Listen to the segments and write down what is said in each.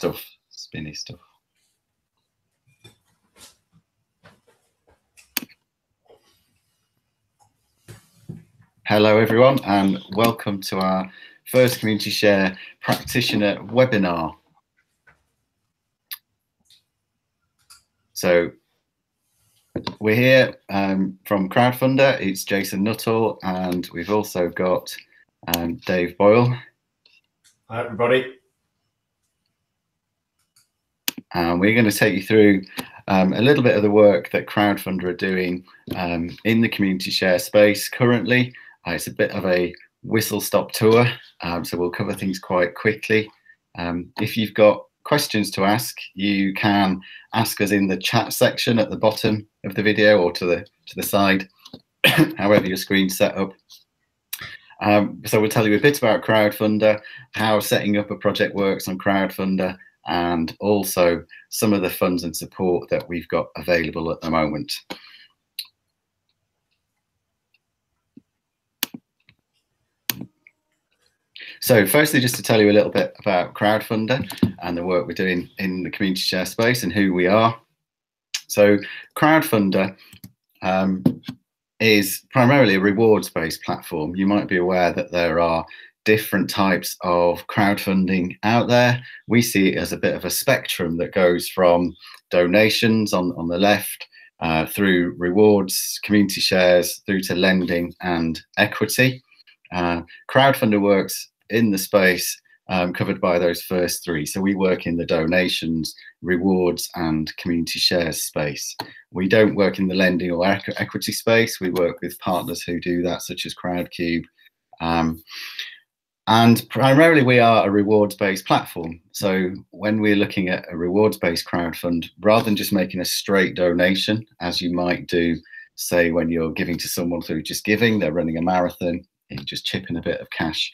stuff, spinny stuff. Hello everyone, and welcome to our first Community Share Practitioner webinar. So we're here from Crowdfunder. It's Jason Nuttall, and we've also got Dave Boyle. Hi everybody. And we're going to take you through a little bit of the work that Crowdfunder are doing in the community share space currently. It's a bit of a whistle-stop tour, so we'll cover things quite quickly. If you've got questions to ask, you can ask us in the chat section at the bottom of the video or to the side, however your screen's set up. So we'll tell you a bit about Crowdfunder, how setting up a project works on Crowdfunder, and also some of the funds and support that we've got available at the moment. So firstly, just to tell you a little bit about Crowdfunder and the work we're doing in the community share space and who we are. So Crowdfunder is primarily a rewards-based platform. You might be aware that there are different types of crowdfunding out there. We see it as a bit of a spectrum that goes from donations on the left through rewards, community shares, through to lending and equity. Crowdfunder works in the space covered by those first three. So we work in the donations, rewards and community shares space. We don't work in the lending or equity space. We work with partners who do that, such as Crowdcube. And primarily we are a rewards-based platform. So when we're looking at a rewards-based crowdfund, rather than just making a straight donation, as you might do, say, when you're giving to someone through Just Giving, they're running a marathon, you just chip in a bit of cash.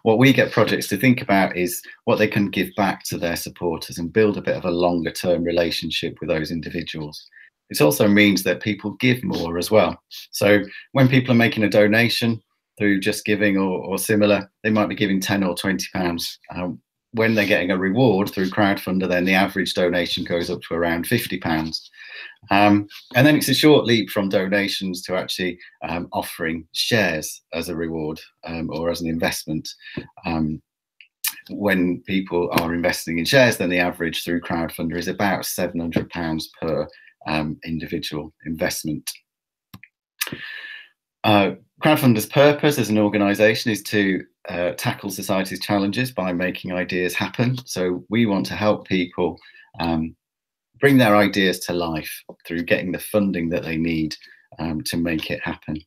What we get projects to think about is what they can give back to their supporters and build a bit of a longer term relationship with those individuals. It also means that people give more as well. So when people are making a donation through Just Giving or similar, they might be giving 10 or 20 pounds. When they're getting a reward through Crowdfunder, then the average donation goes up to around 50 pounds. And then it's a short leap from donations to actually offering shares as a reward or as an investment. When people are investing in shares, then the average through Crowdfunder is about £700 per individual investment. Crowdfunder's purpose as an organisation is to tackle society's challenges by making ideas happen. So we want to help people bring their ideas to life through getting the funding that they need to make it happen.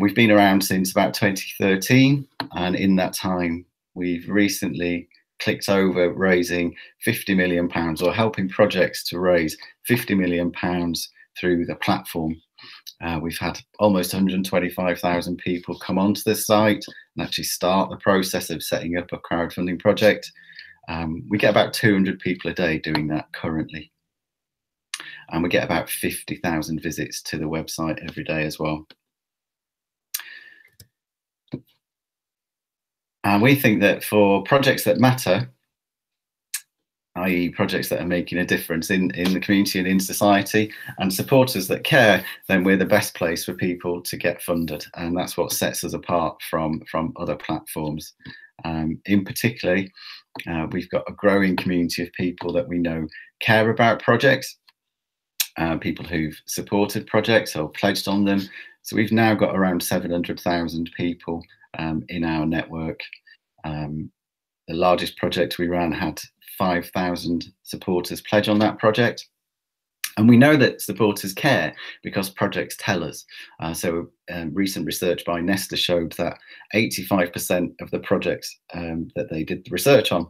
We've been around since about 2013, and in that time we've recently clicked over raising £50 million or helping projects to raise £50 million through the platform. We've had almost 125,000 people come onto the site and actually start the process of setting up a crowdfunding project. We get about 200 people a day doing that currently. And we get about 50,000 visits to the website every day as well. And we think that for projects that matter, i.e. projects that are making a difference in the community and in society, and supporters that care, then we're the best place for people to get funded. And that's what sets us apart from other platforms. In particular, we've got a growing community of people that we know care about projects, people who've supported projects or pledged on them. So we've now got around 700,000 people in our network. The largest project we ran had 5,000 supporters pledge on that project. And we know that supporters care because projects tell us. So recent research by Nesta showed that 85% of the projects that they did the research on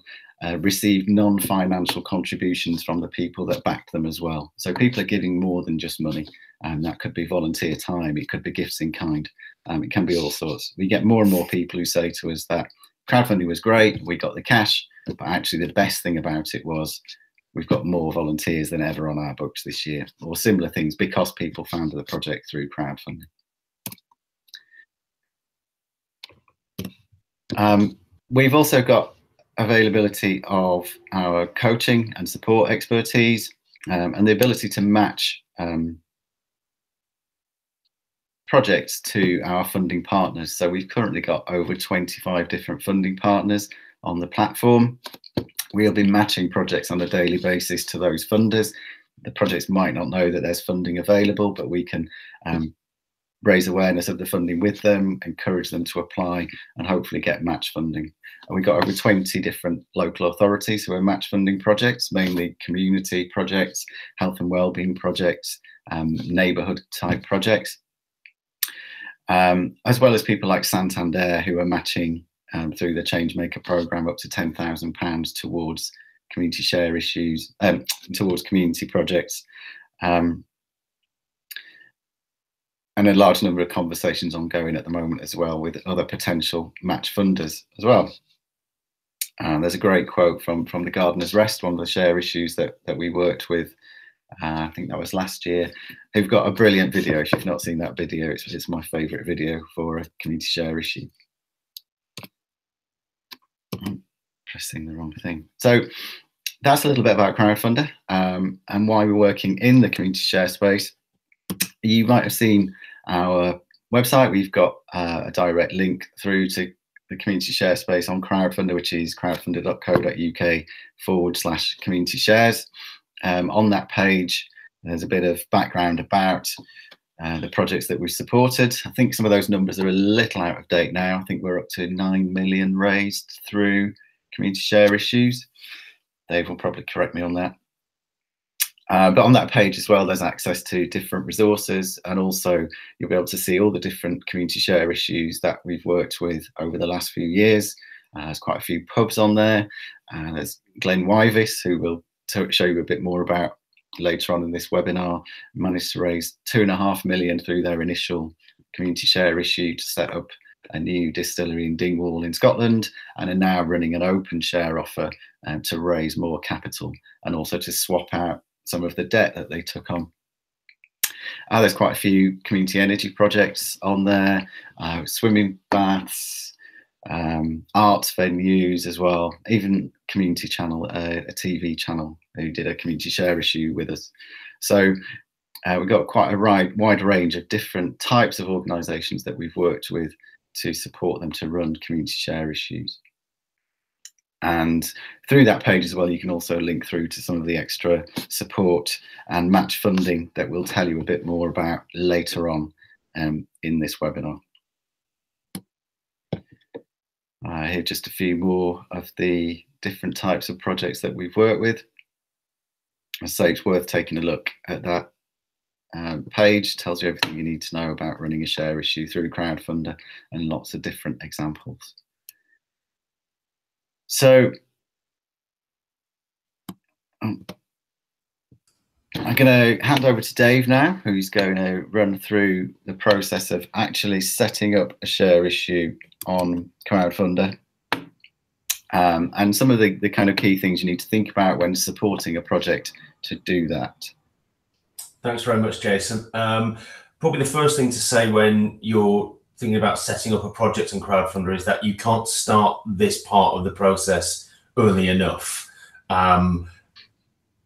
received non-financial contributions from the people that backed them as well. So people are giving more than just money. And that could be volunteer time, it could be gifts in kind, it can be all sorts. We get more and more people who say to us that crowdfunding was great, we got the cash, but actually the best thing about it was we've got more volunteers than ever on our books this year, or similar things, because people found the project through crowdfunding. We've also got availability of our coaching and support expertise, and the ability to match projects to our funding partners. So we've currently got over 25 different funding partners on the platform. We'll be matching projects on a daily basis to those funders. The projects might not know that there's funding available, but we can raise awareness of the funding with them, encourage them to apply, and hopefully get match funding. And we've got over 20 different local authorities who are match funding projects, mainly community projects, health and wellbeing projects, neighbourhood type projects, as well as people like Santander who are matching through the Changemaker programme up to £10,000 towards community share issues, towards community projects. And a large number of conversations ongoing at the moment as well with other potential match funders as well. There's a great quote from the Gardener's Rest, one of the share issues that we worked with. I think that was last year. Who've got a brilliant video. If you've not seen that video, it's my favourite video for a community share issue. I'm pressing the wrong thing. So that's a little bit about Crowdfunder and why we're working in the community share space. You might have seen our website. We've got a direct link through to the community share space on Crowdfunder, which is crowdfunder.co.uk/community shares. On that page, there's a bit of background about the projects that we've supported. I think some of those numbers are a little out of date now. I think we're up to 9 million raised through community share issues. Dave will probably correct me on that. But on that page as well, there's access to different resources, and also you'll be able to see all the different community share issues that we've worked with over the last few years. There's quite a few pubs on there. There's Glenn Wyvis, who will show you a bit more about later on in this webinar, managed to raise 2.5 million through their initial community share issue to set up a new distillery in Dingwall in Scotland, and are now running an open share offer to raise more capital and also to swap out some of the debt that they took on. There's quite a few community energy projects on there, swimming baths, arts venues as well, even Community Channel, a TV channel who did a community share issue with us. So we've got quite a wide range of different types of organisations that we've worked with to support them to run community share issues. And through that page as well, you can also link through to some of the extra support and match funding that we'll tell you a bit more about later on in this webinar. Here are just a few more of the different types of projects that we've worked with. I say it's worth taking a look at that page. Tells you everything you need to know about running a share issue through Crowdfunder and lots of different examples. So I'm going to hand over to Dave now, who's going to run through the process of actually setting up a share issue on Crowdfunder and some of the kind of key things you need to think about when supporting a project to do that. Thanks very much, Jason. Probably the first thing to say when you're thinking about setting up a project on Crowdfunder is that you can't start this part of the process early enough.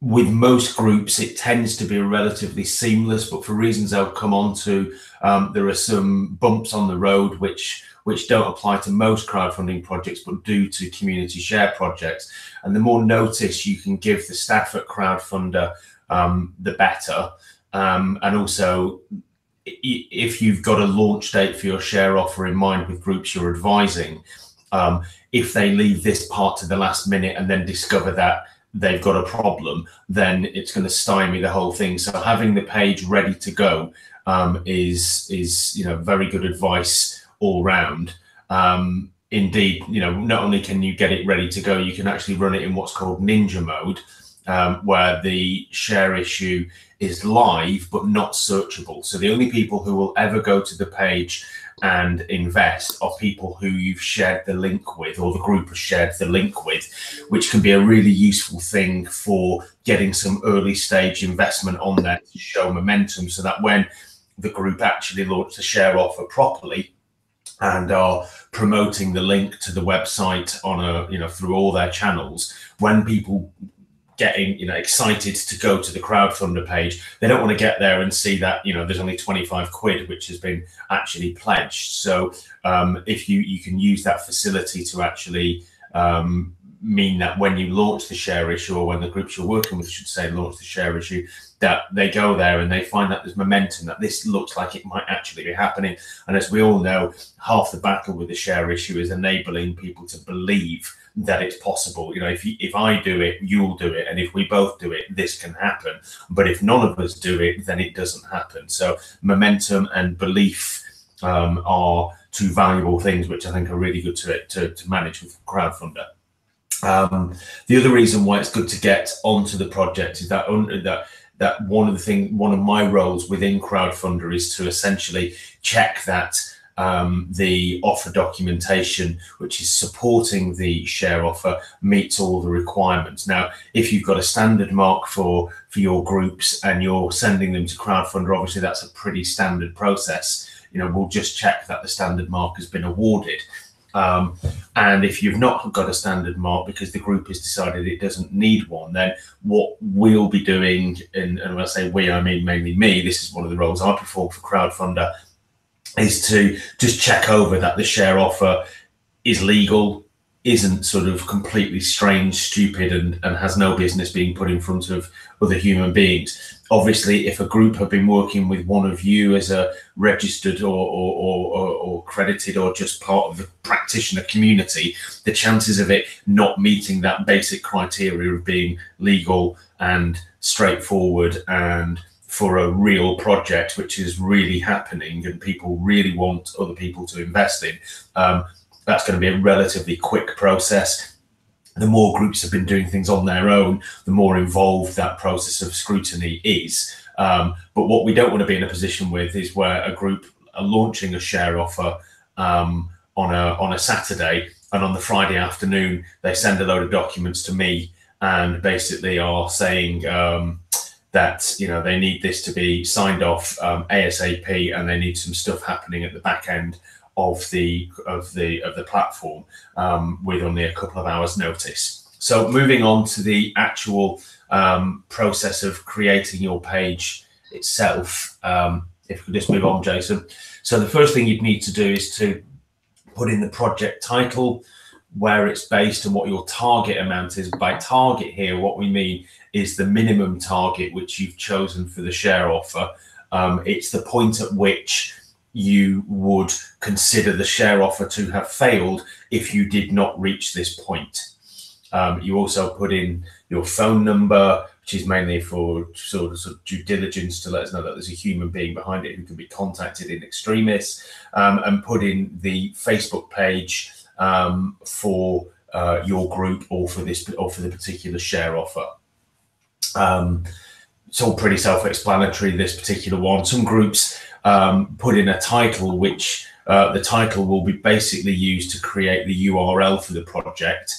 With most groups, it tends to be relatively seamless, but for reasons I'll come on to, there are some bumps on the road which don't apply to most crowdfunding projects, but do to community share projects. And the more notice you can give the staff at Crowdfunder, the better. And also, if you've got a launch date for your share offer in mind with groups you're advising, if they leave this part to the last minute and then discover that they've got a problem, then it's going to stymie the whole thing. So having the page ready to go is very good advice all round. Indeed, not only can you get it ready to go, you can actually run it in what's called ninja mode, where the share issue is live but not searchable. So the only people who will ever go to the page and invest are people who you've shared the link with, or the group has shared the link with, which can be a really useful thing for getting some early stage investment on there to show momentum, so that when the group actually launch the share offer properly, and are promoting the link to the website on through all their channels, when people getting excited to go to the crowdfunder page, they don't want to get there and see that there's only 25 quid which has been actually pledged. So if you can use that facility to actually mean that when you launch the share issue, or when the groups you're working with should say launch the share issue, that they go there and they find that there's momentum, that this looks like it might actually be happening. And as we all know, half the battle with the share issue is enabling people to believe that it's possible. If I do it, you'll do it, and if we both do it, this can happen. But if none of us do it, then it doesn't happen. So momentum and belief are two valuable things, which I think are really good to manage with Crowdfunder. The other reason why it's good to get onto the project is that one of my roles within Crowdfunder is to essentially check that the offer documentation, which is supporting the share offer, meets all the requirements. Now, if you've got a standard mark for your groups and you're sending them to Crowdfunder, obviously that's a pretty standard process. We'll just check that the standard mark has been awarded. And if you've not got a standard mark because the group has decided it doesn't need one, then what we'll be doing, and when I say we, I mean mainly me, this is one of the roles I perform for Crowdfunder, is to just check over that the share offer is legal, isn't sort of completely strange, stupid, and has no business being put in front of other human beings. Obviously, if a group have been working with one of you as a registered or credited or just part of the practitioner community, the chances of it not meeting that basic criteria of being legal and straightforward and for a real project, which is really happening and people really want other people to invest in, that's going to be a relatively quick process. The more groups have been doing things on their own, the more involved that process of scrutiny is. But what we don't want to be in a position with is where a group are launching a share offer on a Saturday, and on the Friday afternoon they send a load of documents to me and basically are saying that they need this to be signed off ASAP, and they need some stuff happening at the back end of the platform with only a couple of hours notice. So moving on to the actual process of creating your page itself, if we could just move on, Jason. So the first thing you'd need to do is to put in the project title, where it's based, and what your target amount is. By target here, what we mean is the minimum target which you've chosen for the share offer. It's the point at which you would consider the share offer to have failed if you did not reach this point. You also put in your phone number, which is mainly for sort of due diligence, to let us know that there's a human being behind it who can be contacted in extremis, and put in the Facebook page for your group or for the particular share offer. It's all pretty self-explanatory, this particular one. Some groups put in a title, which the title will be basically used to create the URL for the project.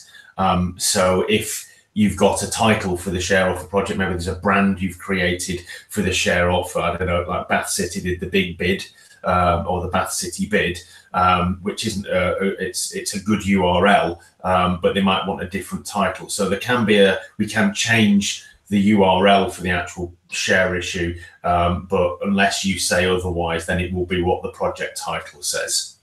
So if you've got a title for the share offer project, maybe there's a brand you've created for the share offer, I don't know, like Bath City did the Big Bid, or the Bath City Bid, which isn't it's a good URL, but they might want a different title. So there can be we can change the URL for the actual share issue, but unless you say otherwise, then it will be what the project title says.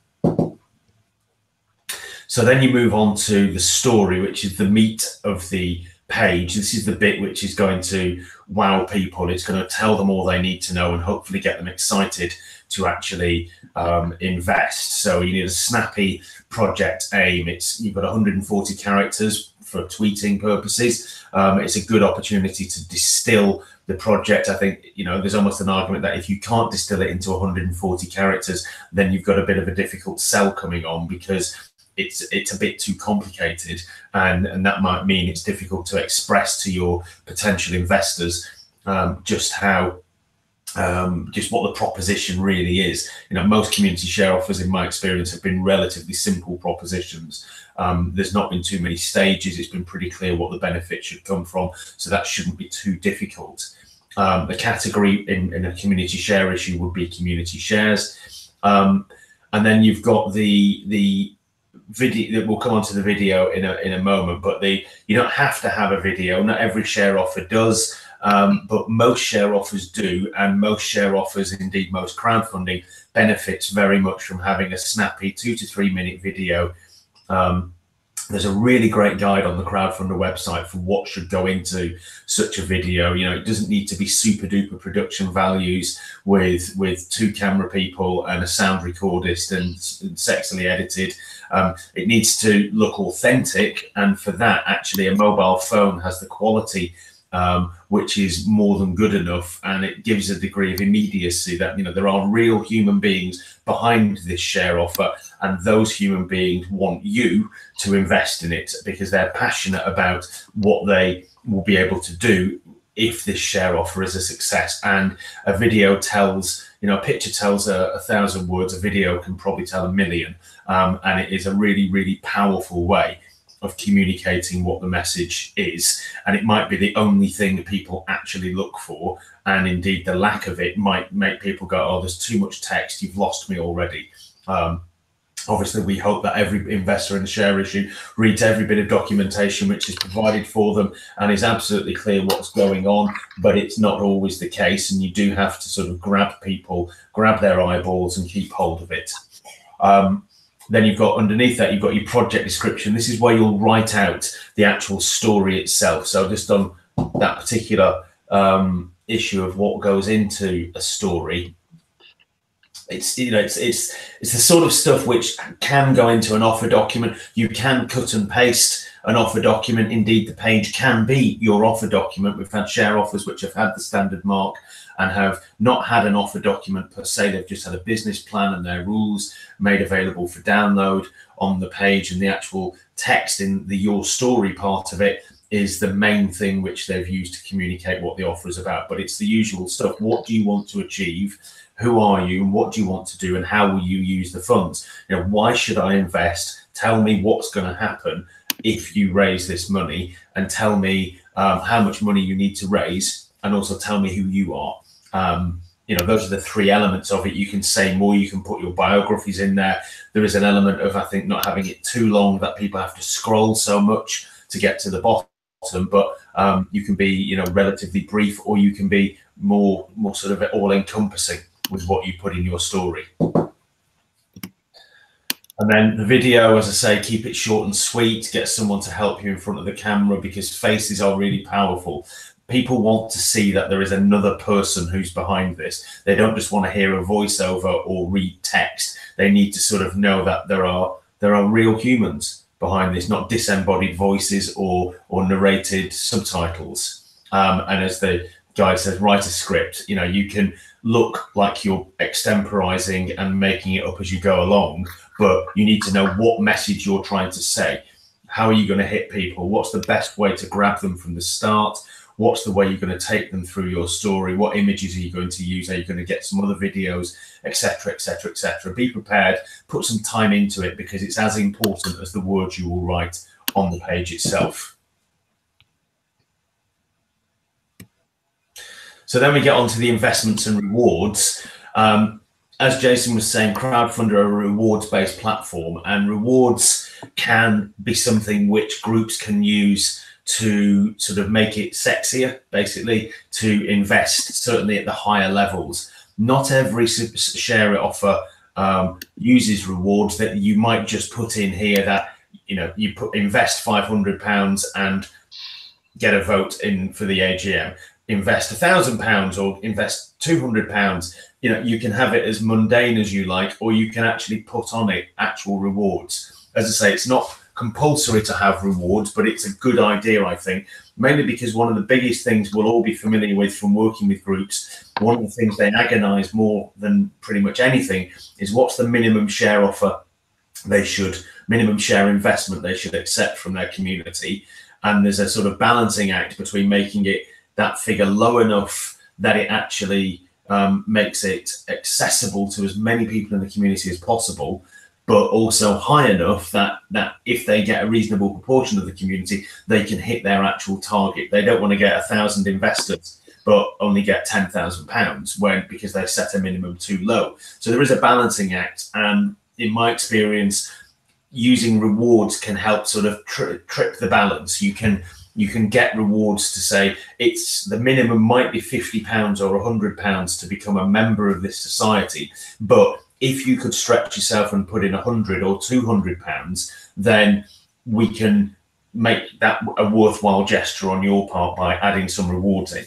So then you move on to the story, which is the meat of the page. This is the bit which is going to wow people. It's going to tell them all they need to know and hopefully get them excited to actually invest. So you need a snappy project aim. You've got 140 characters for tweeting purposes. It's a good opportunity to distill the project. I think, there's almost an argument that if you can't distill it into 140 characters, then you've got a bit of a difficult sell coming on, because it's a bit too complicated, and that might mean it's difficult to express to your potential investors just what the proposition really is. Most community share offers, in my experience, have been relatively simple propositions. There's not been too many stages. It's been pretty clear what the benefit should come from, so that shouldn't be too difficult. The category in a community share issue would be community shares. And then you've got the video that will come onto the video in a moment, but you don't have to have a video. Not every share offer does, but most share offers do, and most share offers, indeed most crowdfunding, benefits very much from having a snappy 2 to 3 minute video. There's a really great guide on the Crowdfunder website for what should go into such a video. You know, it doesn't need to be super duper production values with 2 camera people and a sound recordist and sexily edited. It needs to look authentic, and for that, actually, a mobile phone has the quality which is more than good enough, and it gives a degree of immediacy that, you know, there are real human beings behind this share offer, and those human beings want you to invest in it because they're passionate about what they will be able to do if this share offer is a success. And a video tells, you know, a picture tells 1,000 words, a video can probably tell 1,000,000, and it is a really, really powerful way of communicating what the message is. And it might be the only thing people actually look for, and indeed the lack of it might make people go, oh, there's too much text, you've lost me already. Obviously, we hope that every investor in the share issue reads every bit of documentation which is provided for them and is absolutely clear what's going on, but it's not always the case, and you do have to sort of grab people, grab their eyeballs and keep hold of it. Then you've got underneath that, you've got your project description. This is where you'll write out the actual story itself. So just on that particular issue of what goes into a story, it's, you know, it's the sort of stuff which can go into an offer document. You can cut and paste an offer document. Indeed, the page can be your offer document. We've had share offers which have had the standard mark and have not had an offer document per se. They've just had a business plan and their rules made available for download on the page, and the actual text in the your story part of it is the main thing which they've used to communicate what the offer is about. But it's the usual stuff. What do you want to achieve? Who are you? And what do you want to do? And how will you use the funds? You know, why should I invest? Tell me what's going to happen if you raise this money, and tell me how much money you need to raise, and also tell me who you are. You know, those are the 3 elements of it. You can say more, you can put your biographies in there. There is an element of, I think, not having it too long that people have to scroll so much to get to the bottom, but you can be, you know, relatively brief, or you can be more sort of all encompassing with what you put in your story. And then the video, as I say, keep it short and sweet, get someone to help you in front of the camera, because faces are really powerful. People want to see that there is another person who's behind this. They don't just want to hear a voiceover or read text. They need to sort of know that there are real humans behind this, not disembodied voices or narrated subtitles. And as the guide says, write a script. You know, you can look like you're extemporizing and making it up as you go along, but you need to know what message you're trying to say. How are you going to hit people? What's the best way to grab them from the start? What's the way you're going to take them through your story? What images are you going to use? Are you going to get some other videos, etc., etc., etc.? Be prepared, put some time into it, because it's as important as the words you will write on the page itself. So then we get on to the investments and rewards. As Jason was saying, Crowdfunder are a rewards-based platform, and rewards can be something which groups can use to sort of make it sexier, basically, to invest, certainly at the higher levels. Not every share offer uses rewards. That you might just put in here that, you know, you invest £500 and get a vote in for the AGM. Invest £1,000 or invest £200. You know, you can have it as mundane as you like, or you can actually put on it actual rewards. As I say, it's not compulsory to have rewards, but it's a good idea, I think, mainly because one of the biggest things we'll all be familiar with from working with groups, one of the things they agonize more than pretty much anything is what's the minimum share offer minimum share investment they should accept from their community. And there's a sort of balancing act between making it that figure low enough that it actually makes it accessible to as many people in the community as possible, but also high enough that if they get a reasonable proportion of the community, they can hit their actual target. They don't want to get 1,000 investors, but only get £10,000 because they set a minimum too low. So there is a balancing act, and in my experience, using rewards can help sort of trip the balance. You can get rewards to say it's the minimum might be £50 or £100 to become a member of this society, but if you could stretch yourself and put in £100 or £200, then we can make that a worthwhile gesture on your part by adding some rewards in.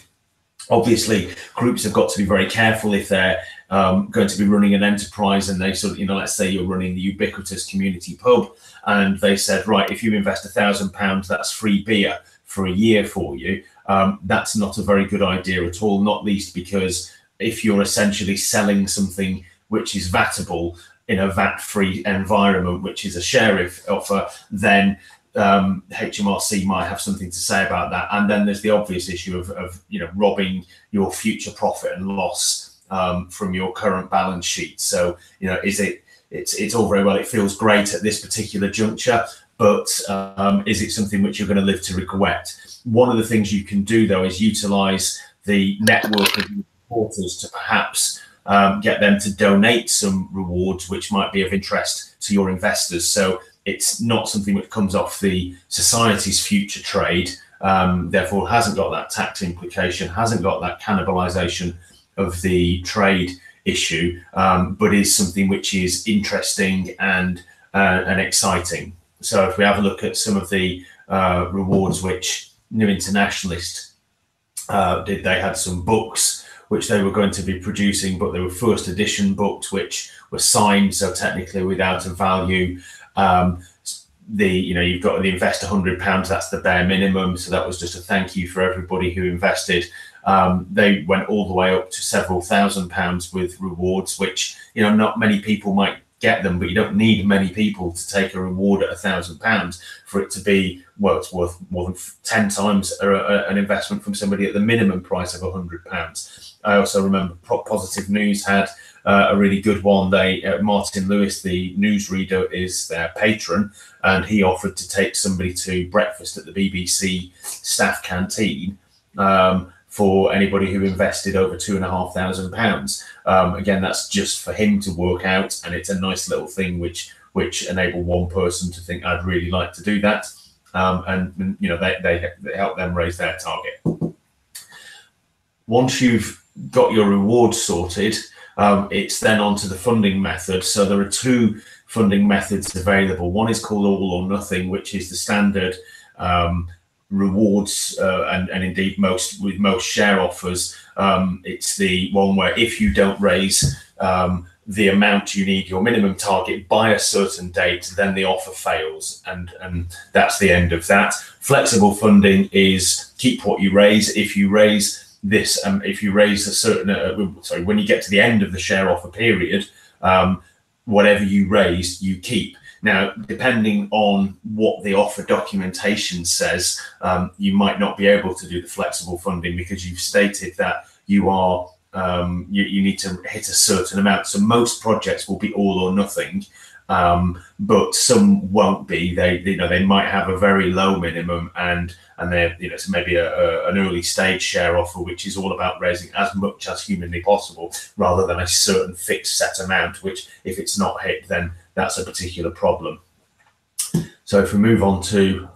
Obviously, groups have got to be very careful if they're going to be running an enterprise and they sort of, let's say you're running the ubiquitous community pub and they said, right, if you invest £1,000, that's free beer for a year for you. That's not a very good idea at all, not least because if you're essentially selling something which is vatable in a VAT-free environment, which is a share offer, then HMRC might have something to say about that. And then there's the obvious issue of robbing your future profit and loss from your current balance sheet. So it's all very well, it feels great at this particular juncture, but is it something which you're going to live to regret? One of the things you can do though is utilize the network of supporters to perhaps get them to donate some rewards which might be of interest to your investors. So it's not something which comes off the society's future trade, therefore hasn't got that tax implication, hasn't got that cannibalization of the trade issue, but is something which is interesting and exciting. So if we have a look at some of the rewards which New Internationalist did, they had some books which they were going to be producing, but they were first edition books which were signed, so technically without a value. You've got the invest £100, that's the bare minimum, so that was just a thank you for everybody who invested. They went all the way up to several £1,000s with rewards, which not many people might get them, but you don't need many people to take a reward at £1,000 for it to be, well, it's worth more than 10 times an investment from somebody at the minimum price of £100. I also remember Positive News had a really good one. Martin Lewis, the newsreader, is their patron, and he offered to take somebody to breakfast at the BBC staff canteen for anybody who invested over £2,500. Again, that's just for him to work out, and it's a nice little thing which enabled one person to think, I'd really like to do that, and they help them raise their target. Once you've got your rewards sorted, it's then on to the funding method. So there are two funding methods available. One is called all or nothing, which is the standard rewards, and indeed with most share offers, it's the one where if you don't raise the amount you need, your minimum target, by a certain date, then the offer fails, and that's the end of that. Flexible funding is keep what you raise. If you raise this, if you raise a certain, when you get to the end of the share offer period, whatever you raised, you keep. Now, depending on what the offer documentation says, you might not be able to do the flexible funding because you've stated that you are you need to hit a certain amount. So most projects will be all or nothing, but some won't be. They might have a very low minimum, and they're so maybe an early stage share offer which is all about raising as much as humanly possible rather than a certain fixed set amount, which if it's not hit, then that's a particular problem. So if we move on to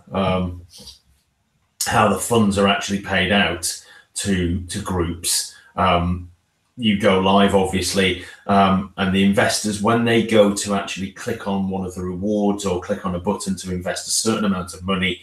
how the funds are actually paid out to groups, you go live, obviously, and the investors, when they go to actually click on one of the rewards or click on a button to invest a certain amount of money,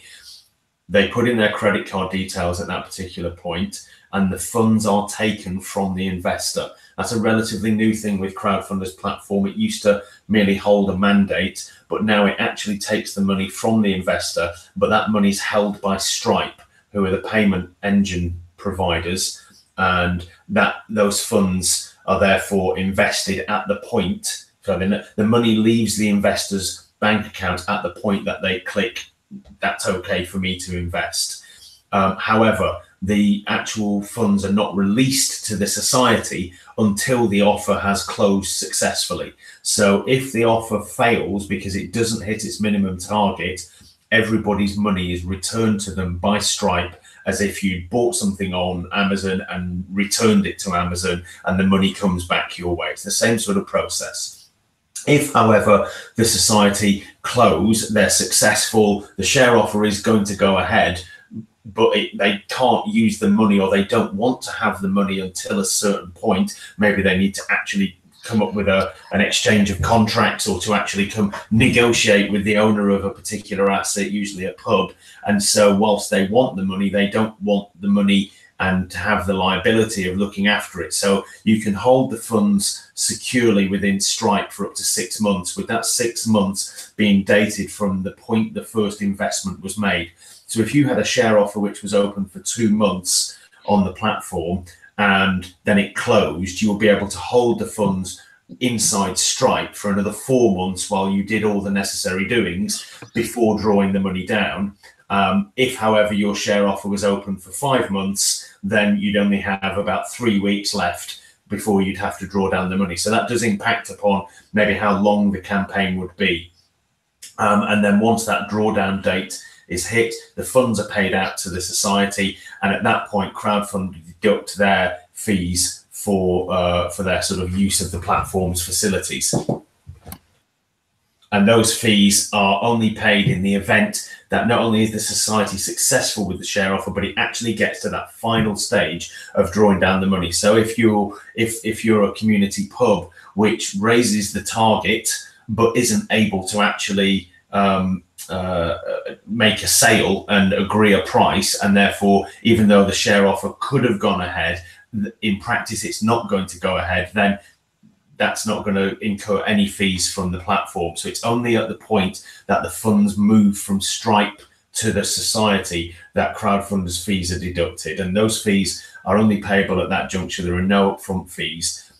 they put in their credit card details at that particular point, and the funds are taken from the investor. That's a relatively new thing with Crowdfunder's platform. It used to merely hold a mandate, but now it actually takes the money from the investor, but that money is held by Stripe, who are the payment engine providers, and those funds are therefore invested at the point. So the money leaves the investor's bank account at the point that they click, that's okay for me to invest. However, the actual funds are not released to the society until the offer has closed successfully. So if the offer fails because it doesn't hit its minimum target, everybody's money is returned to them by Stripe as if you bought something on Amazon and returned it to Amazon, and the money comes back your way. It's the same sort of process. If, however, the society close, they're successful, the share offer is going to go ahead, but they can't use the money, or they don't want to have the money until a certain point. Maybe they need to actually come up with an exchange of contracts, or to actually come negotiate with the owner of a particular asset, usually a pub. And so whilst they want the money, they don't want the money and to have the liability of looking after it. So you can hold the funds securely within Stripe for up to 6 months, with that 6 months being dated from the point the first investment was made. So if you had a share offer which was open for 2 months on the platform and then it closed, you will be able to hold the funds inside Stripe for another 4 months while you did all the necessary doings before drawing the money down. If, however, your share offer was open for 5 months, then you'd only have about 3 weeks left before you'd have to draw down the money. So that does impact upon maybe how long the campaign would be. And then once that drawdown date is hit, the funds are paid out to the society, and at that point, Crowdfunder deduct their fees for their sort of use of the platform's facilities. And those fees are only paid in the event that not only is the society successful with the share offer, but it actually gets to that final stage of drawing down the money. So if you're a community pub which raises the target but isn't able to actually make a sale and agree a price, and therefore, even though the share offer could have gone ahead, in practice it's not going to go ahead, then that's not going to incur any fees from the platform. So it's only at the point that the funds move from Stripe to the society that Crowdfunder's fees are deducted, and those fees are only payable at that juncture. There are no upfront fees.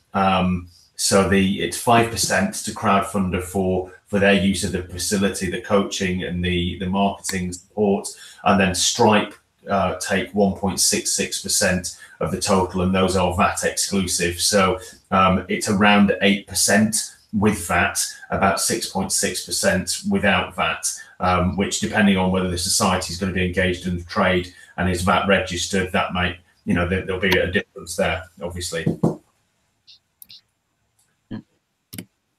So it's 5% to Crowdfunder for their use of the facility, the coaching and the marketing support, and then Stripe take 1.66% of the total, and those are VAT exclusive. So it's around 8% with VAT, about 6.6% without VAT, which, depending on whether the society is going to be engaged in the trade and is VAT registered, that might, there'll be a difference there, obviously.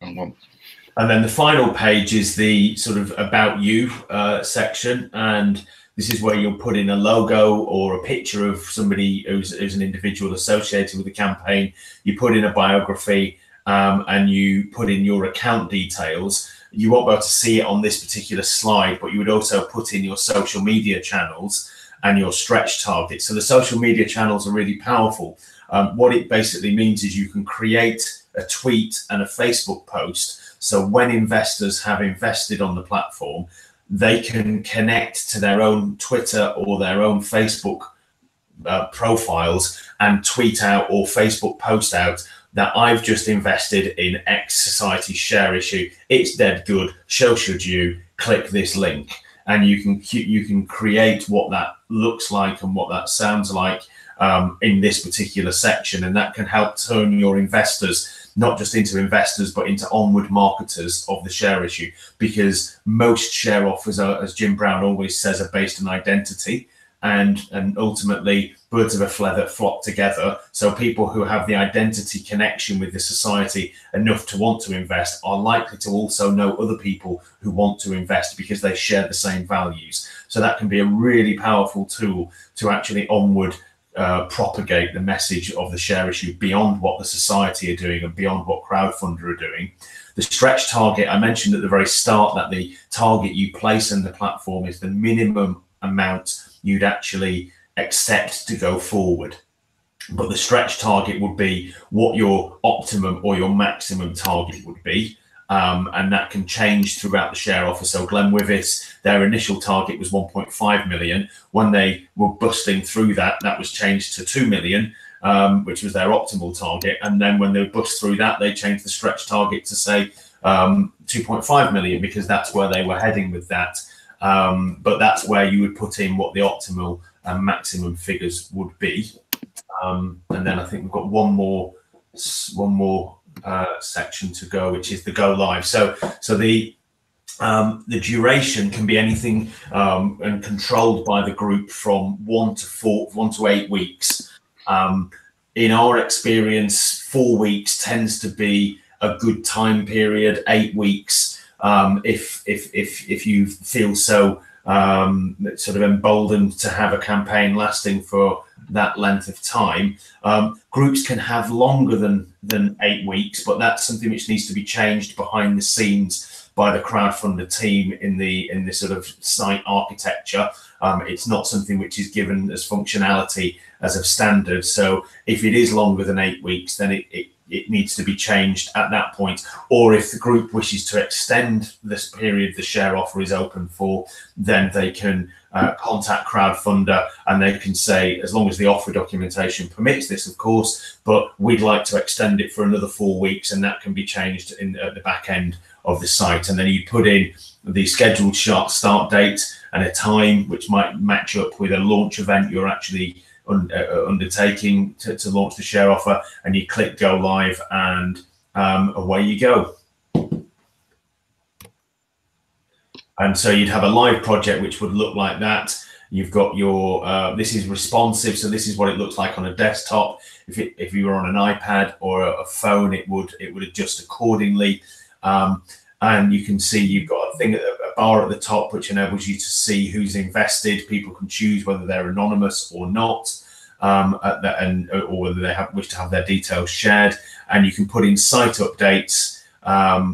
And then the final page is the sort of about you section, and this is where you'll put in a logo or a picture of somebody who's an individual associated with the campaign. You put in a biography, and you put in your account details. You won't be able to see it on this particular slide, but you would also put in your social media channels and your stretch target. So the social media channels are really powerful. What it basically means is you can create a tweet and a Facebook post. So when investors have invested on the platform, they can connect to their own Twitter or their own Facebook profiles and tweet out or Facebook post out that I've just invested in X society share issue. It's dead good. So should you. Click this link, and you can create what that looks like and what that sounds like in this particular section, and that can help turn your investors not just into investors, but into onward marketers of the share issue, because most share offers are, as Jim Brown always says, are based on identity, and ultimately birds of a feather flock together. So people who have the identity connection with the society enough to want to invest are likely to also know other people who want to invest because they share the same values. So that can be a really powerful tool to actually onward propagate the message of the share issue beyond what the society are doing and beyond what Crowdfunder are doing. The stretch target, I mentioned at the very start that the target you place in the platform is the minimum amount you'd actually accept to go forward. But the stretch target would be what your optimum or your maximum target would be. And that can change throughout the share offer. So Glenwivis, their initial target was 1.5 million. When they were busting through that, that was changed to 2 million, which was their optimal target. And then when they bust through that, they changed the stretch target to say 2.5 million, because that's where they were heading with that. But that's where you would put in what the optimal and maximum figures would be. And then I think we've got one more section to go, which is the go live. So the duration can be anything and controlled by the group from 1 to 8 weeks. In our experience, 4 weeks tends to be a good time period, 8 weeks, if you feel so sort of emboldened to have a campaign lasting for that length of time. Groups can have longer than 8 weeks, but that's something which needs to be changed behind the scenes by the Crowdfunder team in the sort of site architecture. It's not something which is given as functionality as a standard. So if it is longer than 8 weeks, then it needs to be changed at that point. Or if the group wishes to extend this period the share offer is open for, then they can contact Crowdfunder and they can say, as long as the offer documentation permits this, of course, but we'd like to extend it for another 4 weeks, and that can be changed at the back end of the site. And then you put in the scheduled start date and a time which might match up with a launch event you're actually undertaking to launch the share offer, and you click go live, and away you go. And so you'd have a live project which would look like that. You've got your this is responsive, so this is what it looks like on a desktop. If you were on an iPad or a phone, it would adjust accordingly. And you can see you've got a bar at the top which enables you to see who's invested. People can choose whether they're anonymous or not, or whether they wish to have their details shared. And you can put in site updates,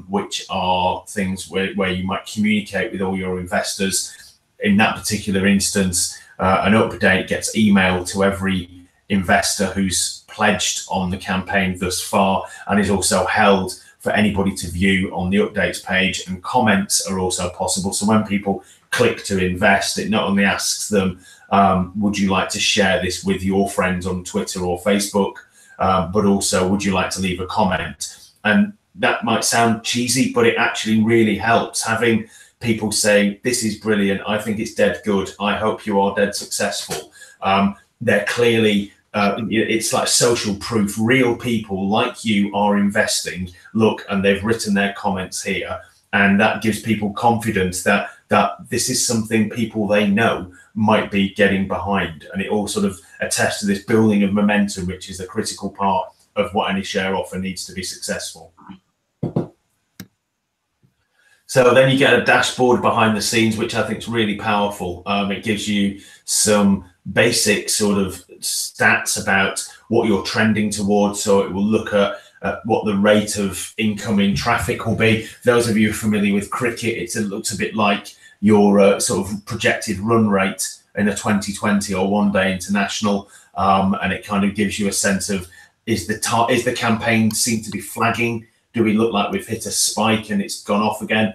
which are things where you might communicate with all your investors. In that particular instance, an update gets emailed to every investor who's pledged on the campaign thus far, and is also held for anybody to view on the updates page, and comments are also possible. So when people click to invest, it not only asks them, would you like to share this with your friends on Twitter or Facebook, but also, would you like to leave a comment? And that might sound cheesy, but it actually really helps, having people say, this is brilliant, I think it's dead good, I hope you are dead successful. They're clearly, it's like social proof. Real people like you are investing, look, and they've written their comments here, and that gives people confidence that this is something people they know might be getting behind. And it all sort of attests to this building of momentum, which is a critical part of what any share offer needs to be successful. So then you get a dashboard behind the scenes, which I think is really powerful. It gives you some basic sort of stats about what you're trending towards. So it will look at what the rate of incoming traffic will be. Those of you who are familiar with cricket, it looks a bit like your sort of projected run rate in a 2020 or one day international. And it kind of gives you a sense of, is the campaign seem to be flagging? Do we look like we've hit a spike and it's gone off again?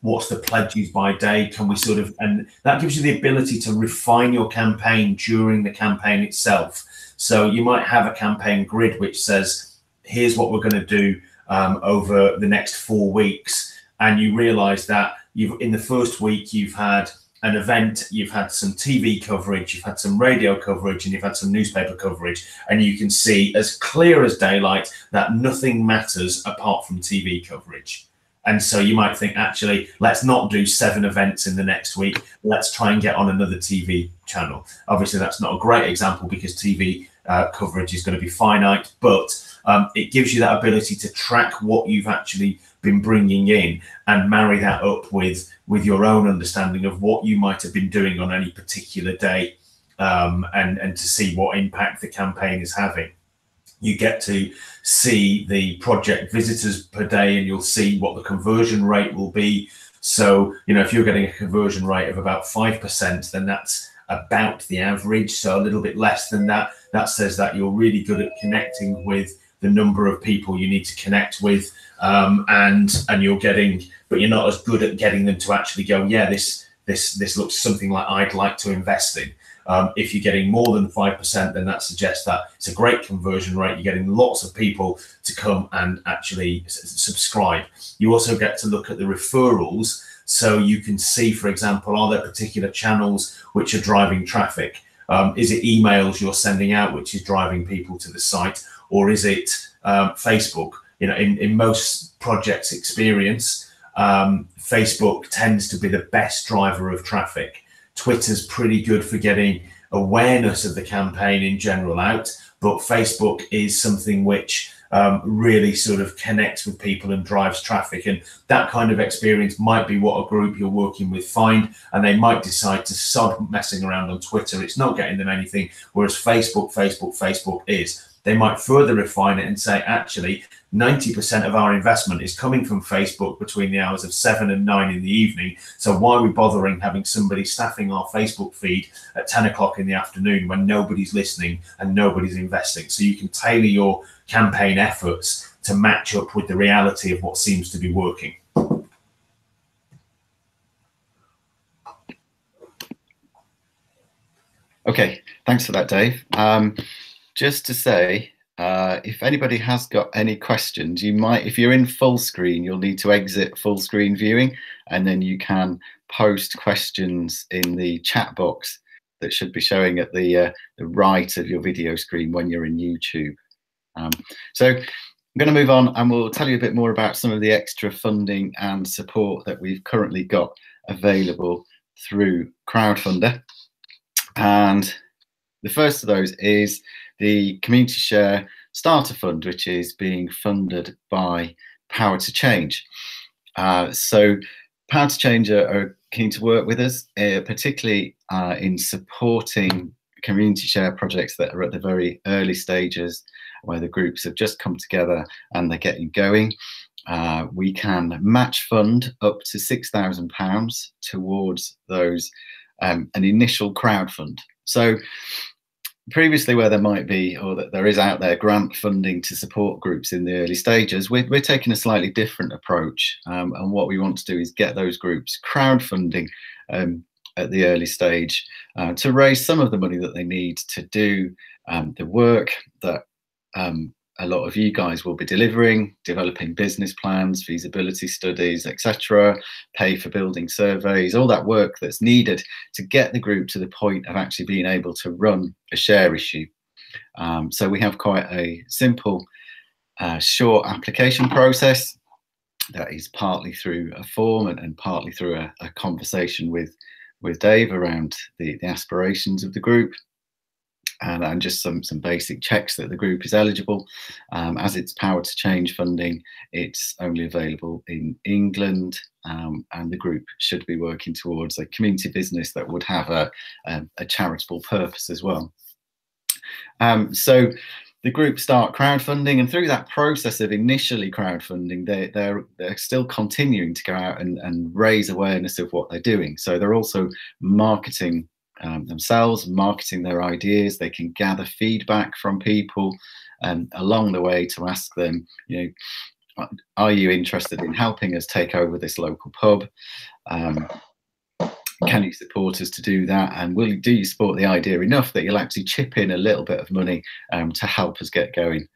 What's the pledges by day? Can we sort of, and that gives you the ability to refine your campaign during the campaign itself. So you might have a campaign grid which says, here's what we're going to do over the next 4 weeks. And you realize that in the first week, you've had an event, you've had some TV coverage, you've had some radio coverage, and you've had some newspaper coverage. And you can see as clear as daylight that nothing matters apart from TV coverage. And so you might think, actually, let's not do 7 events in the next week. Let's try and get on another TV channel. Obviously, that's not a great example because TV coverage is going to be finite, but it gives you that ability to track what you've actually been bringing in and marry that up with your own understanding of what you might have been doing on any particular day, and to see what impact the campaign is having. You get to see the project visitors per day, and you'll see what the conversion rate will be. So, if you're getting a conversion rate of about 5%, then that's about the average. So a little bit less than that, that says that you're really good at connecting with the number of people you need to connect with, and you're getting, but you're not as good at getting them to actually go, yeah, this looks something like I'd like to invest in. If you're getting more than 5%, then that suggests that it's a great conversion rate. You're getting lots of people to come and actually subscribe. You also get to look at the referrals. So you can see, for example, are there particular channels which are driving traffic? Is it emails you're sending out which is driving people to the site? Or is it Facebook? In most projects' experience, Facebook tends to be the best driver of traffic. Twitter's pretty good for getting awareness of the campaign in general out, but Facebook is something which really sort of connects with people and drives traffic. And that kind of experience might be what a group you're working with find, and they might decide to sod messing around on Twitter. It's not getting them anything, whereas Facebook is. They might further refine it and say, actually, 90% of our investment is coming from Facebook between the hours of 7 and 9 in the evening. So why are we bothering having somebody staffing our Facebook feed at 10 o'clock in the afternoon when nobody's listening and nobody's investing? So you can tailor your campaign efforts to match up with the reality of what seems to be working. Okay, thanks for that, Dave. Just to say, if anybody has got any questions, you might, if you're in full screen, you'll need to exit full screen viewing, and then you can post questions in the chat box that should be showing at the right of your video screen when you're in YouTube. So I'm going to move on, and we'll tell you a bit more about some of the extra funding and support that we've currently got available through Crowdfunder. And the first of those is the Community Share Starter Fund, which is being funded by Power to Change. So Power to Change are keen to work with us, particularly in supporting community share projects that are at the very early stages, where the groups have just come together and they're getting going. We can match fund up to £6,000 towards those, an initial crowdfund. So previously, where there might be, or that there is out there, grant funding to support groups in the early stages, we're taking a slightly different approach. And what we want to do is get those groups crowdfunding at the early stage to raise some of the money that they need to do the work that a lot of you guys will be delivering, developing business plans, feasibility studies, etc., pay for building surveys, all that work that's needed to get the group to the point of actually being able to run a share issue. So we have quite a simple, short application process that is partly through a form and partly through a conversation with Dave around the aspirations of the group. And just some basic checks that the group is eligible. As it's Power to Change funding, it's only available in England, and the group should be working towards a community business that would have a charitable purpose as well. So the group start crowdfunding, and through that process of initially crowdfunding, they're still continuing to go out and raise awareness of what they're doing. So they're also marketing themselves, marketing their ideas. They can gather feedback from people along the way to ask them, you know, are you interested in helping us take over this local pub? Can you support us to do that? And do you support the idea enough that you'll actually chip in a little bit of money to help us get going?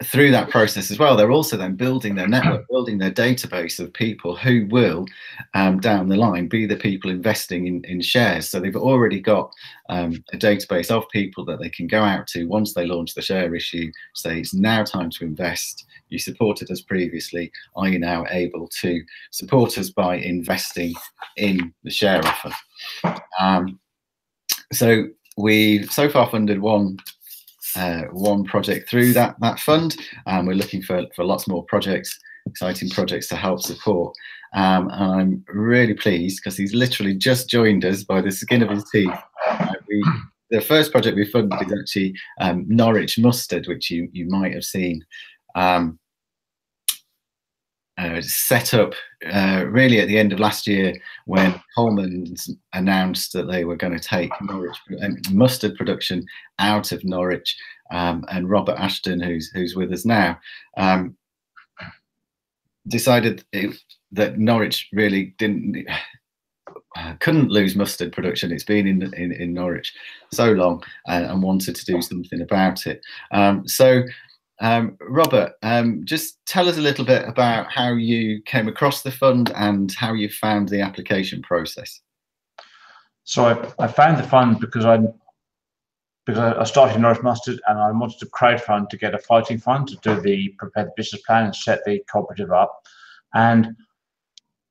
Through that process as well, they're also then building their network, building their database of people who will, down the line, be the people investing in shares. So they've already got a database of people that they can go out to once they launch the share issue, say it's now time to invest. You supported us previously. Are you now able to support us by investing in the share offer? So we've so far funded one project through that fund, and we're looking for lots more projects, exciting projects to help support. And I'm really pleased because he's literally just joined us by the skin of his teeth. The first project we funded is actually Norwich Mustard, which you might have seen. Set up really at the end of last year when Coleman's announced that they were going to take Norwich mustard production out of Norwich, and Robert Ashton, who's with us now, decided that Norwich really couldn't lose mustard production. It's been in Norwich so long, and wanted to do something about it. Robert, just tell us a little bit about how you came across the fund and how you found the application process. So I found the fund because I started Norwich Mustard, and I wanted to crowdfund to get a fighting fund to prepare the business plan and set the cooperative up. And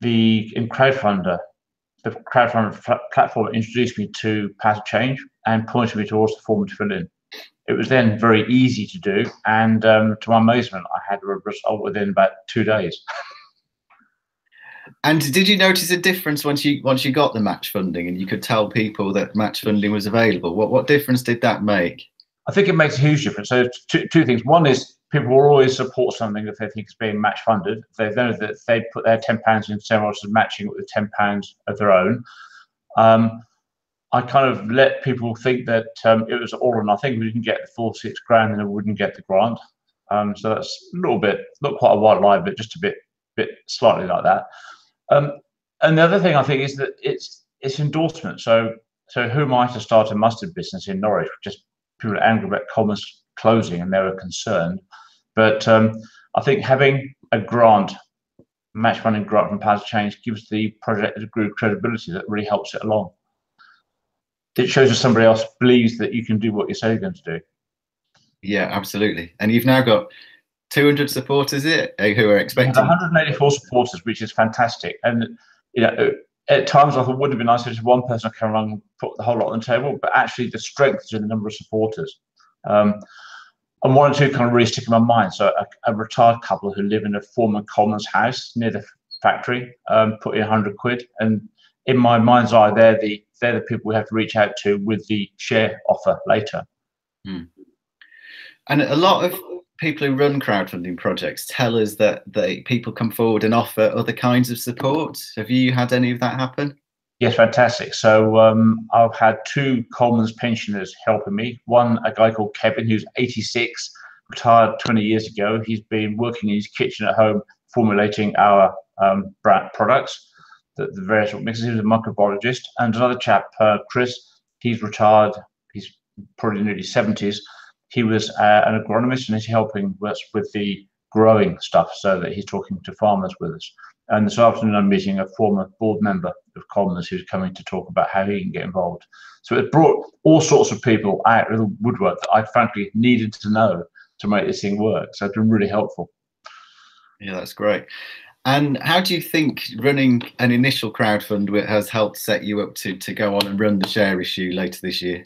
in Crowdfunder, the Crowdfunder platform introduced me to Power to Change and pointed me towards the form to fill in. It was then very easy to do, and to my amazement, I had a result within about 2 days. And did you notice a difference once you got the match funding and you could tell people that match funding was available? What difference did that make? I think it makes a huge difference. So two things. One is people will always support something if they think it's being match funded. If they know that they put their £10 into someone else's matching with £10 of their own. I kind of let people think that it was all or nothing. We didn't get the full £6,000 and I wouldn't get the grant. So that's a little bit, not quite a white lie, but just a bit slightly like that. And the other thing I think is that it's endorsement. So who am I to start a mustard business in Norwich? Just people are angry about Commerce closing and they were concerned. But I think having a grant, match funding grant from Powers of Change, gives the project a degree of credibility that really helps it along. It shows that somebody else believes that you can do what you say you're going to do. Yeah, absolutely. And you've now got 200 supporters who are expecting 184 supporters, which is fantastic. And at times I thought it would have been nice if just one person came along and put the whole lot on the table, but actually the strength is in the number of supporters. And one or two kind of really stick in my mind. So a retired couple who live in a former Commons house near the factory put in £100, and in my mind's eye, they're the people we have to reach out to with the share offer later. And a lot of people who run crowdfunding projects tell us that people come forward and offer other kinds of support. Have you had any of that happen? Yes, fantastic. So I've had 2 Commons pensioners helping me. One, a guy called Kevin, who's 86, retired 20 years ago. He's been working in his kitchen at home, formulating our brand products, the various mixes. He was a microbiologist. And another chap, Chris, he's retired. He's probably in his 70s. He was an agronomist and he's helping us with the growing stuff, so that he's talking to farmers with us. And this afternoon I'm meeting a former board member of Commons who's coming to talk about how he can get involved. So it brought all sorts of people out of the woodwork that I frankly needed to know to make this thing work. So it's been really helpful. Yeah, that's great. And how do you think running an initial crowdfund has helped set you up to go on and run the share issue later this year?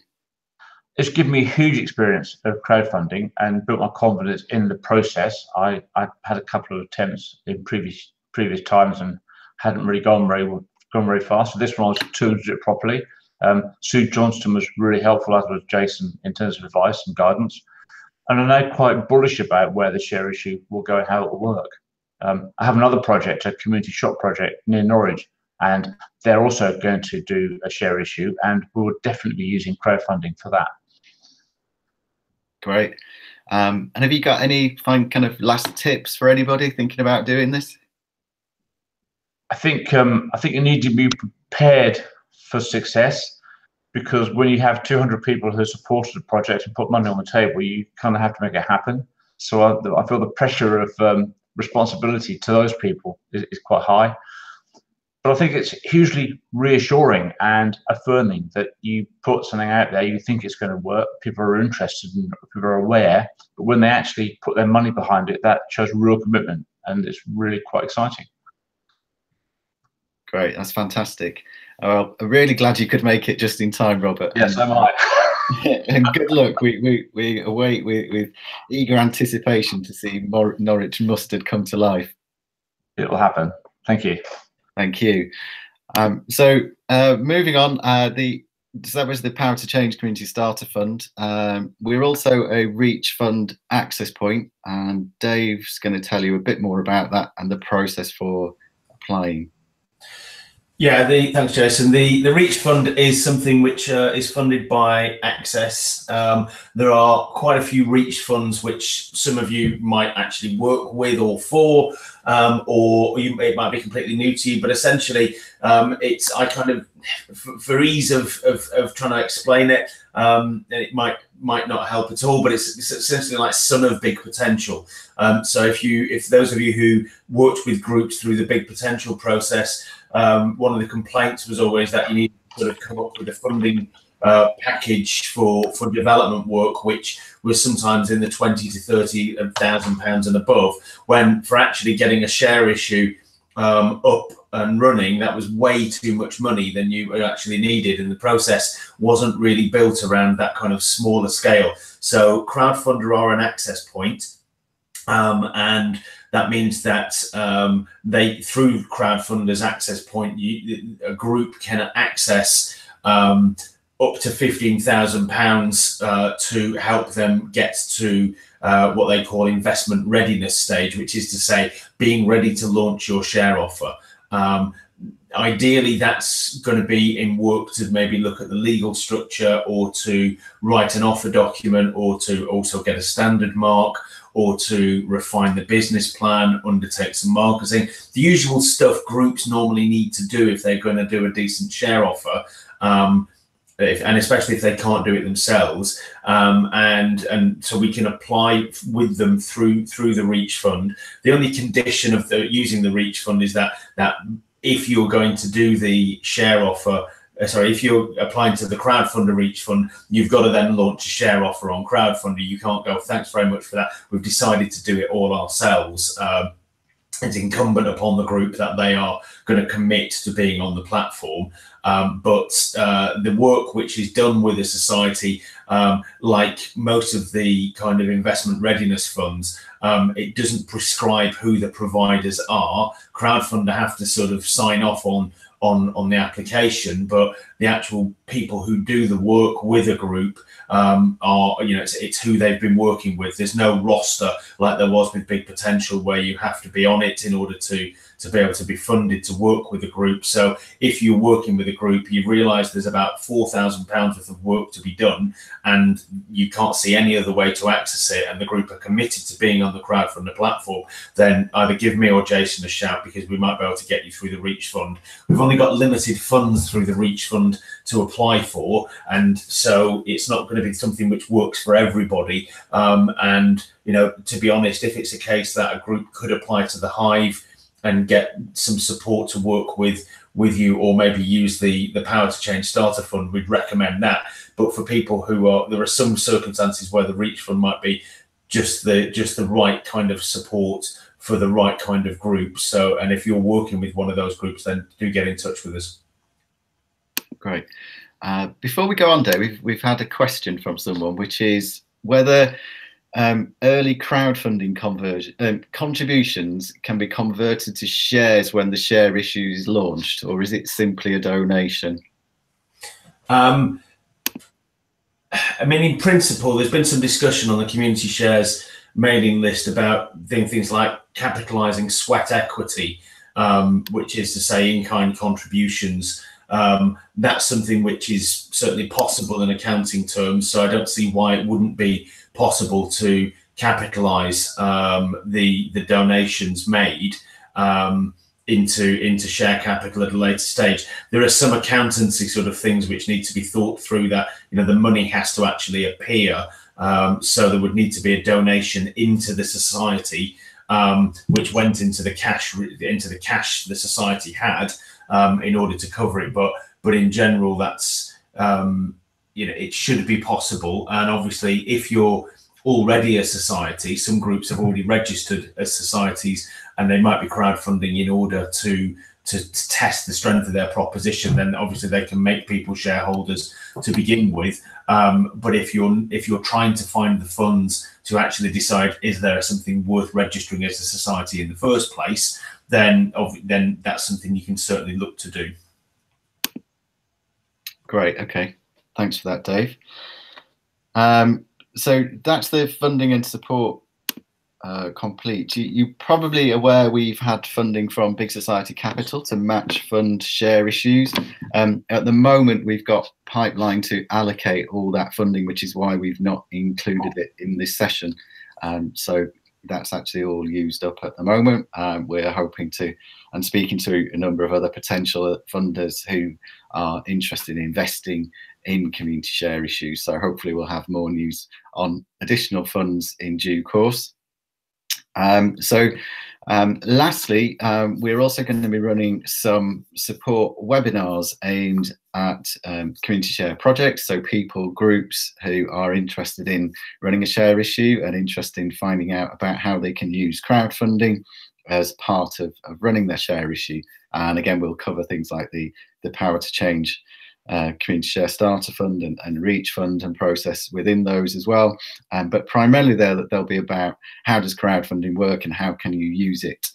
It's given me huge experience of crowdfunding and built my confidence in the process. I had a couple of attempts in previous times and hadn't really gone very fast. So this one I was to do it properly. Sue Johnston was really helpful, as was Jason, in terms of advice and guidance. And I'm now quite bullish about where the share issue will go and how it will work. I have another project, a community shop project near Norwich, and they're also going to do a share issue, and we will definitely be using crowdfunding for that. Great. And have you got any kind of last tips for anybody thinking about doing this? I think you need to be prepared for success, because when you have 200 people who supported the project and put money on the table, you kind of have to make it happen. So I feel the pressure of responsibility to those people is quite high. But I think it's hugely reassuring and affirming that you put something out there, you think it's going to work, people are interested and people are aware, but when they actually put their money behind it, that shows real commitment, and it's really quite exciting. Great, that's fantastic. Well, I'm really glad you could make it just in time, Robert. Yes, so am I. And good luck. We await with eager anticipation to see Norwich Mustard come to life. It will happen. Thank you. Thank you. So moving on, so that was the Power to Change Community Starter Fund. We're also a Reach Fund access point, and Dave's going to tell you a bit more about that and the process for applying. Yeah, thanks, Jason. The Reach Fund is something which is funded by Access. There are quite a few Reach funds which some of you might actually work with or for, or it might be completely new to you. But essentially, for ease of trying to explain it, it might not help at all. But it's essentially like Son of Big Potential. So if those of you who worked with groups through the Big Potential process, one of the complaints was always that you need to sort of come up with a funding package for development work, which was sometimes in the 20 to 30,000 pounds and above, when for actually getting a share issue up and running, that was way too much money than you actually needed, and the process wasn't really built around that kind of smaller scale. So Crowdfunder are an access point, and that means that through Crowdfunder's access point, a group can access up to £15,000 to help them get to what they call investment readiness stage, which is to say being ready to launch your share offer. Ideally, that's going to be in work to maybe look at the legal structure, or to write an offer document, or to also get a standard mark, or to refine the business plan, undertake some marketing, the usual stuff groups normally need to do if they're going to do a decent share offer. And especially if they can't do it themselves, and so we can apply with them through the Reach Fund. The only condition of using the Reach Fund is that if you're going to do the share offer, if you're applying to the Crowdfunder Reach Fund, you've got to then launch a share offer on Crowdfunder. You can't go, thanks very much for that, we've decided to do it all ourselves. It's incumbent upon the group that they are going to commit to being on the platform. But the work which is done with a society, like most of the kind of investment readiness funds, it doesn't prescribe who the providers are. Crowdfunder have to sort of sign off on the application, but the actual people who do the work with a group are, it's who they've been working with. There's no roster like there was with Big Potential, where you have to be on it in order to be able to be funded to work with a group. So if you're working with a group, you realise there's about £4,000 worth of work to be done, and you can't see any other way to access it, and the group are committed to being on the Crowdfunder platform, then either give me or Jason a shout, because we might be able to get you through the Reach Fund. We've only got limited funds through the Reach Fund to apply for, and so it's not going to be something which works for everybody. And to be honest, if it's a case that a group could apply to the Hive and get some support to work with you, or maybe use the Power to Change Starter Fund, we'd recommend that. But for people there are some circumstances where the Reach Fund might be just the right kind of support for the right kind of group. So, and if you're working with one of those groups, then do get in touch with us. Great. Before we go on, Dave, we've had a question from someone, which is whether early crowdfunding contributions can be converted to shares when the share issue is launched, or is it simply a donation? I mean, in principle, there's been some discussion on the community shares mailing list about doing things like capitalising sweat equity, which is to say in-kind contributions. That's something which is certainly possible in accounting terms, so I don't see why it wouldn't be possible to capitalise the donations made into share capital at a later stage. There are some accountancy sort of things which need to be thought through, that the money has to actually appear, so there would need to be a donation into the society, which went into the cash the society had, in order to cover it. But in general, that's it should be possible. And obviously, if you're already a society, some groups have already registered as societies, and they might be crowdfunding in order to test the strength of their proposition. Then obviously they can make people shareholders to begin with. But if you're trying to find the funds to actually decide, is there something worth registering as a society in the first place, then that's something you can certainly look to do. Great. Okay. Thanks for that, Dave. So that's the funding and support complete. You're probably aware we've had funding from Big Society Capital to match fund share issues. At the moment, we've got pipeline to allocate all that funding, which is why we've not included it in this session. So that's actually all used up at the moment. We're hoping to, and speaking to a number of other potential funders who are interested in investing in community share issues. So hopefully we'll have more news on additional funds in due course. Lastly, we're also going to be running some support webinars aimed at community share projects. So people, groups who are interested in running a share issue and interested in finding out about how they can use crowdfunding as part of running their share issue. And again, we'll cover things like the Power to Change Community Share Starter Fund and Reach Fund and process within those as well. But primarily they'll be about how does crowdfunding work and how can you use it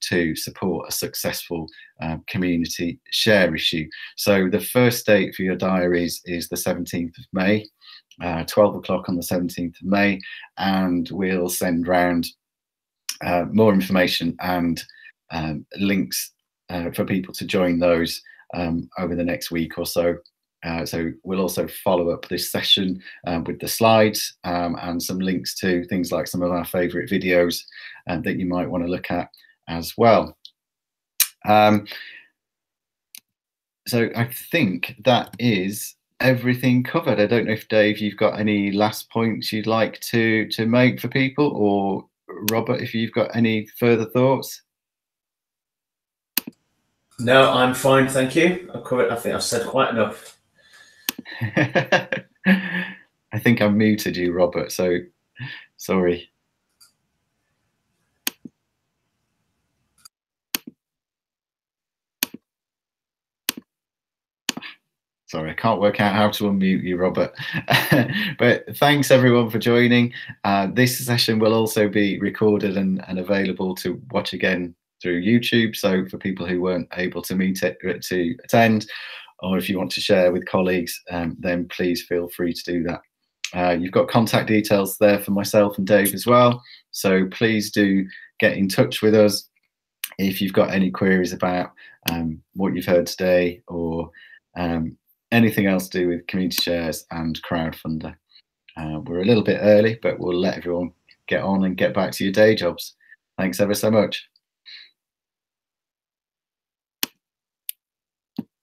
to support a successful community share issue. So the first date for your diaries is the 17th of May, 12 o'clock on the 17th of May, and we'll send round more information and links for people to join those over the next week or so. So we'll also follow up this session with the slides and some links to things like some of our favourite videos that you might want to look at as well. So I think that is everything covered. I don't know if Dave, you've got any last points you'd like to make for people, or Robert, if you've got any further thoughts. No, I'm fine, thank you. I think I've said quite enough. I think I muted you, Robert, so sorry. Sorry, I can't work out how to unmute you, Robert. But thanks everyone for joining. This session will also be recorded and available to watch again through YouTube. So for people who weren't able to attend, or if you want to share with colleagues, then please feel free to do that. You've got contact details there for myself and Dave as well. So please do get in touch with us if you've got any queries about what you've heard today, or anything else to do with community shares and Crowdfunder. We're a little bit early, but we'll let everyone get on and get back to your day jobs. Thanks ever so much.